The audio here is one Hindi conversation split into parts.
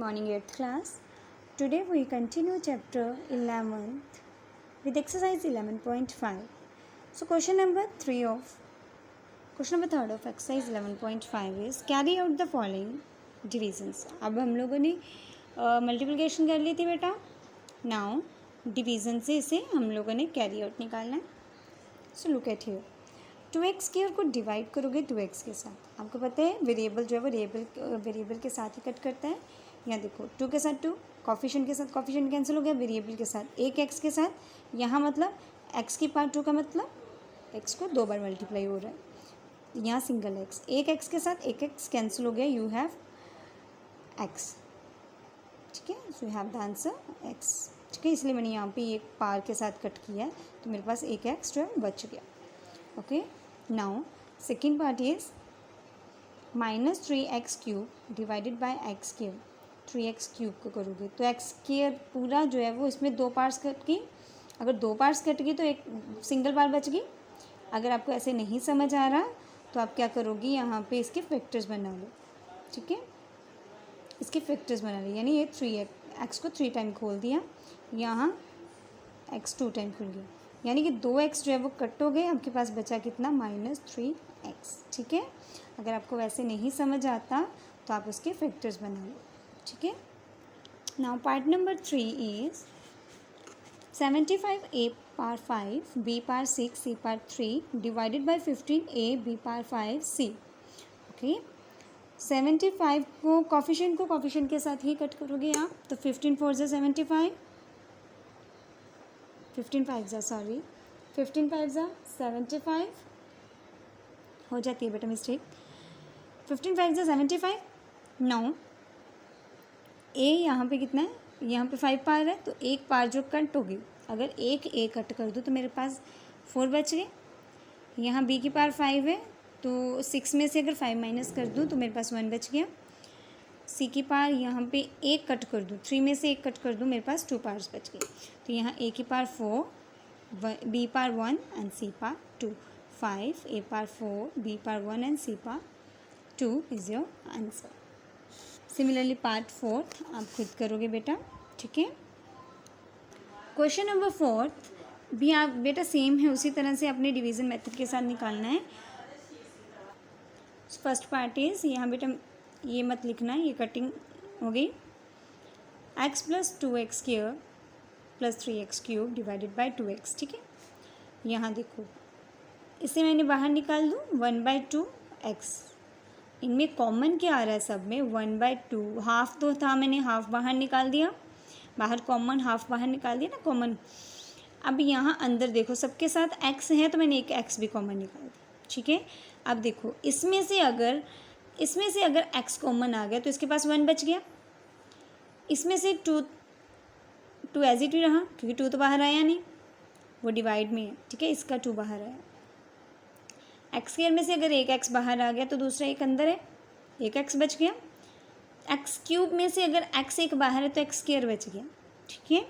morning 8th class. Today we continue chapter 11th with exercise 11.5. So question number 3 of exercise 11.5 is carry out the following divisions. अब हम लोगों ने मल्टीप्लिकेशन कर ली थी बेटा. नाउ डिवीज़न से इसे हम लोगों ने कैरी आउट निकालना है. So look at here. 2x square को डिवाइड करोगे 2x के साथ. आपको पता है वेरिएबल जो है वो वेरिएबल के साथ ही कट करता है. यहाँ देखो 2 के साथ 2, कॉफिशिएंट के साथ कॉफिशिएंट कैंसिल हो गया, वेरिएबल के साथ एक x के साथ. यहाँ मतलब x की पावर 2 का मतलब x को 2 बार मल्टीप्लाई हो रहा है. यहाँ सिंगल x, एक x के साथ एक x कैंसिल हो गया, यू हैव x. ठीक है, so you have the answer x. ठीक है, इसलिए मैंने यहाँ पे एक पावर के साथ कट किया है तो मेरे पास एक x जो है बच गया. Okay, now second part is -3x cube divided by x cube. 3x cube को करोगे तो x स्क्वायर पूरा जो है वो इसमें 2 पार्ट्स कट गई. अगर 2 पार्ट्स कट गई तो एक सिंगल पार्ट बच गई. अगर आपको ऐसे नहीं समझ आ रहा तो आप क्या करोगी, यहाँ पे इसके फैक्टर्स बना लो. ठीक है, इसके फैक्टर्स बना लो. यानी ये 3x को 3 टाइम खोल दिया, यहाँ x 2 टाइम खुल गया. यानी कि 2x जो है वो कट हो गए. आपके पास बचा कितना, -3x. ठीक है, अगर आपको वैसे नहीं समझ आता तो आप उसके फैक्टर्स बना लो. ठीक है, now part number 3 is 75a power 5 b power 6 c power 3 divided by 15a b power 5 c. Okay, 75 को कॉफिशिएंट के साथ ही कट करोगे आप. तो 15 4 ज़ा 75, 15 5 ज़ा 75 हो जाती है बेटा मिस्टेक. 15 5 ज़ा 75. नाउ ए यहाँ पे कितना है, यहाँ पे 5 पार है तो एक पार जो कट होगी, अगर एक ए कट कर दूँ तो मेरे पास 4 बच गए. यहाँ बी की पार 5 है तो 6 में से अगर 5 माइनस कर दूँ तो मेरे पास 1 बच गया. सी की पार यहाँ पे एक कट कर दूँ, 3 में से एक कट कर दूँ, मेरे पास 2 पार्स बच गए. तो यहाँ ए की पार 4, बी पार 1 एंड सी पार 2. 5 ए पार 4 बी पार 1 एंड सी पार 2 is your answer. Similarly part 4 आप खुद करोगे बेटा. ठीक है, क्वेश्चन नंबर 4 भी आप बेटा सेम है, उसी तरह से अपने डिवीज़न मेथड के साथ निकालना है. फर्स्ट पार्ट इज, यहाँ बेटा ये मत लिखना, ये कटिंग हो गई. x plus 2x square plus 3x cube divided by 2x. ठीक है, यहाँ देखो इसे मैंने बाहर निकाल दूँ 1/2x. इनमें कॉमन क्या आ रहा है, सब में 1/2. हाफ तो था, मैंने हाफ बाहर निकाल दिया, बाहर कॉमन हाफ बाहर निकाल दिया ना कॉमन. अब यहाँ अंदर देखो सबके साथ x है तो मैंने एक x भी कॉमन निकाल दिया. ठीक है, अब देखो इसमें से अगर x कॉमन आ गया तो इसके पास 1 बच गया. इसमें से 2 एज इट ही रहा क्योंकि 2 तो बाहर आया नहीं, वो डिवाइड में है. ठीक है, इसका 2 बाहर आया. एक्स स्क्वायर में से अगर एक x बाहर आ गया तो दूसरा एक अंदर है, एक x बच गया. एक्स क्यूब में से अगर x एक बाहर है तो x स्क्वायर बच गया. ठीक है,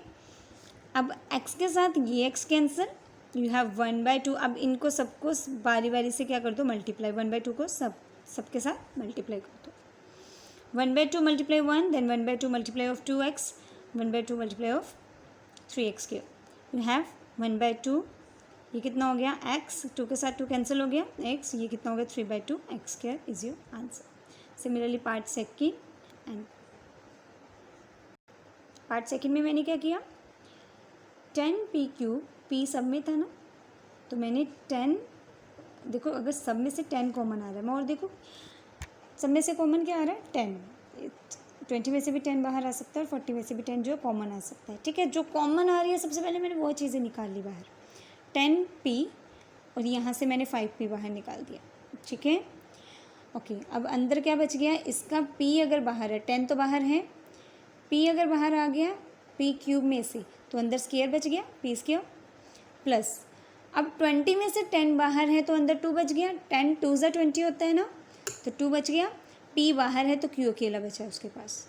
अब x के साथ ये x कैंसिल, यू हैव 1/2. अब इनको सबको बारी बारी से क्या कर दो, मल्टीप्लाई. 1/2 को सबके साथ मल्टीप्लाई कर दो. 1/2 multiply 1, then 1/2 multiply of 2x, 1/2 multiply of 3x cube. You have 1/2. ये कितना हो गया, x. 2 के साथ 2 कैंसिल हो गया, x. ये कितना हो गया, 3/2 x square is your answer. Similarly part second में मैंने क्या किया, 10p क्यूब, p सब में था ना तो मैंने 10, देखो अगर सब में से 10 कॉमन आ रहा है, मैं और देखो सब में से कॉमन क्या आ रहा है, 10. 20 में से भी 10 बाहर आ सकता है और 40 में से भी 10 जो कॉमन आ सकता है. ठीक है, जो कॉमन आ रही है सबसे पहले मैंने वो चीज़ें निकाल ली बाहर. 10p और यहाँ से मैंने 5p बाहर निकाल दिया. ठीक है, ओके. अब अंदर क्या बच गया, इसका p अगर बाहर है, 10 तो बाहर है, p अगर बाहर आ गया p क्यूब में से तो अंदर स्क्वायर बच गया, p स्क्वायर प्लस. अब 20 में से 10 बाहर है तो अंदर 2 बच गया. 10 2 ज़ा 20 होता है ना, तो 2 बच गया. p बाहर है तो q अकेला बचा उसके पास,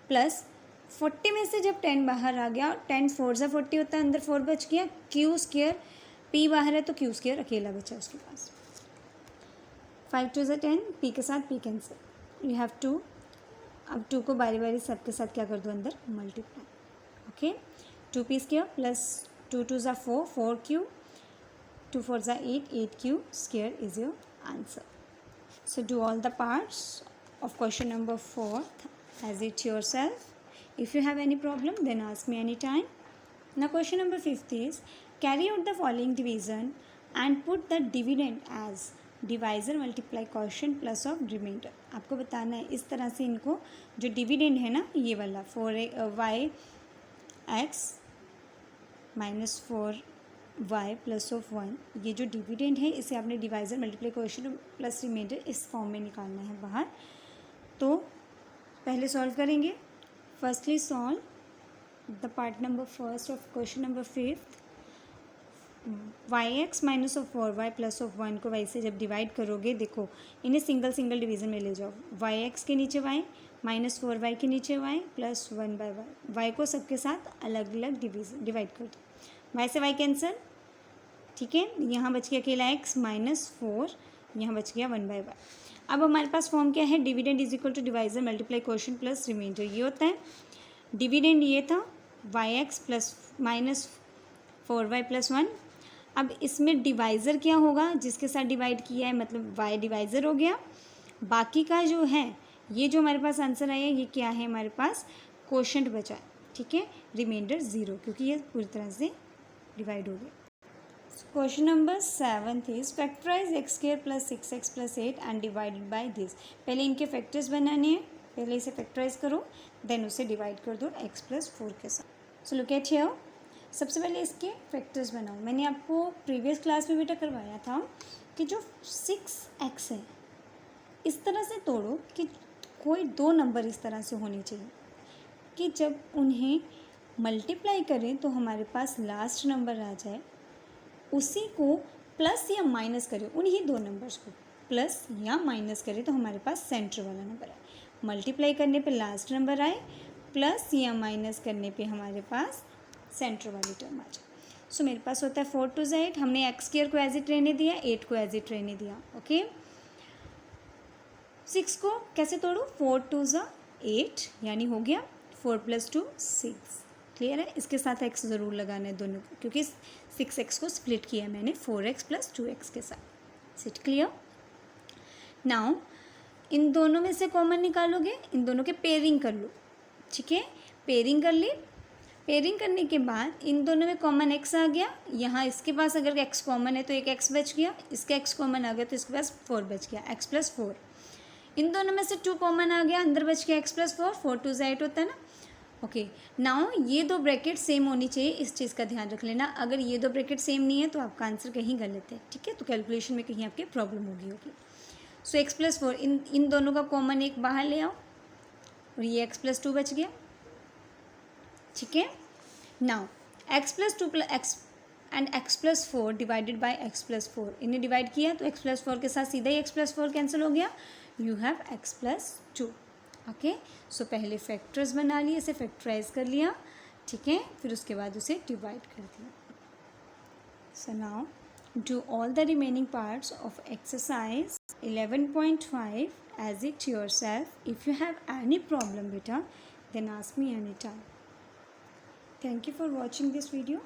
प्लस 40 में से जब 10 बाहर आ गया, 10 4 ज़ा 40 होता है, अंदर 4 बच गया. q स्क्वायर, p बाहर है तो q स्क्वायर अकेला बचा उसके पास. 5 2 ज़ा 10, p के साथ p कैंसिल. यू हैव 2 अब 2 को बारी बारी सबके साथ क्या कर दो अंदर multiply. Okay, 2p square plus 2 2 ज़ा 4, 4 क्यूब, 2 4 ज़ा 8, 8 cube square is your answer. So do all the parts of question number 4 as it yourself. If you have any problem, then ask me anytime. Now question number 5 is carry out the following division and put the dividend as divisor multiply quotient plus of remainder. आपको बताना है इस तरह से इनको जो डिविडेंड है ना ये वाला 4y x minus 4y plus of 1, ये जो डिविडेंड है इसे आपने divisor multiply quotient plus remainder इस फॉर्म में निकालना है बाहर. तो पहले सॉल्व करेंगे. Firstly solve the part number first of question number 5. Y x minus of 4y plus of 1 को y से जब डिवाइड करोगे, देखो इन्हें सिंगल सिंगल डिवीज़न में ले जाओ. वाई एक्स के नीचे y माइनस 4y के नीचे y प्लस 1/y. y को सबके साथ अलग अलग डिवाइड कर दो. y से y कैंसिल, ठीक है. यहाँ बच गया अकेला x माइनस 4, यहाँ बच गया 1/y. अब हमारे पास फॉर्म क्या है, dividend is equal to divisor multiply quotient plus remainder. ये होता है डिविडेंड, ये था y x plus minus 4y plus 1. अब इसमें डिवाइज़र क्या होगा, जिसके साथ डिवाइड किया है मतलब y डिवाइज़र हो गया. बाकी का जो है ये जो हमारे पास आंसर आया ये क्या है, हमारे पास क्वोशिएंट बचा है, ठीक है. रिमाइंडर 0 क्योंकि ये पूरी तरह से डिवाइड हो गया. Question number 7 is factorise x square plus 6x plus 8 and divided by this. पहले इनके फैक्टर्स बनाने हैं, पहले इसे फैक्टराइज करो देन उसे डिवाइड कर दो x प्लस 4 के साथ. सो लुक एट हियर, सबसे पहले इसके फैक्टर्स बनाओ. मैंने आपको प्रीवियस क्लास में बेटा करवाया था कि जो 6x है इस तरह से तोड़ो कि कोई दो नंबर इस तरह से होने चाहिए कि जब उन्हें मल्टीप्लाई करें तो हमारे पास लास्ट नंबर आ जाए, उसी को प्लस या माइनस करें, उन्हीं दो नंबर्स को प्लस या माइनस करें तो हमारे पास सेंटर वाला नंबर आए. मल्टीप्लाई करने पे लास्ट नंबर आए, प्लस या माइनस करने पे हमारे पास सेंटर वाली टर्म आ जाए. सो मेरे पास होता है 4 2 ज़ा 8. हमने एक्स स्क्वायर को एज इट रहने दिया, 8 को एज इट रहने दिया. ओके, 6 को कैसे तोड़ूँ, 4 2 ज़ा 8 यानी हो गया 4 प्लस 2 6. क्लियर है. इसके साथ x ज़रूर लगाना है दोनों को क्योंकि 6x को स्प्लिट किया मैंने 4x प्लस 2x के साथ. Seat clear. नाउ इन दोनों में से कॉमन निकालोगे, इन दोनों के पेयरिंग कर लो, ठीक है. पेयरिंग कर ली. पेयरिंग करने के बाद इन दोनों में कॉमन x आ गया. यहाँ इसके पास अगर x कॉमन है तो एक x बच गया, इसका x कॉमन आ गया तो इसके पास 4 बच गया, x प्लस 4. इन दोनों में से 2 कॉमन आ गया, अंदर बच गया x प्लस 4. 4 2 ज़ा 8 होता है ना. ओके, नाउ ये दो ब्रैकेट सेम होनी चाहिए, इस चीज़ का ध्यान रख लेना. अगर ये दो ब्रैकेट सेम नहीं है तो आपका आंसर कहीं गलत है, ठीक है. तो कैलकुलेशन में कहीं आपके प्रॉब्लम होगी. सो x प्लस 4 इन दोनों का कॉमन एक बाहर ले आओ और ये x प्लस 2 बच गया, ठीक है. Now x plus 2 plus x and x plus 4 divided by x plus 4. इन्हें डिवाइड किया तो x प्लस 4 के साथ सीधा ही x प्लस 4 कैंसिल हो गया. You have x plus 2. Okay, so पहले फैक्टर्स बना लिए, इसे फैक्टराइज कर लिया, ठीक है. फिर उसके बाद उसे डिवाइड कर दिया. So now do all the remaining parts of exercise 11.5 as it yourself. If you have any problem beta, then ask me anytime. Thank you for watching this video.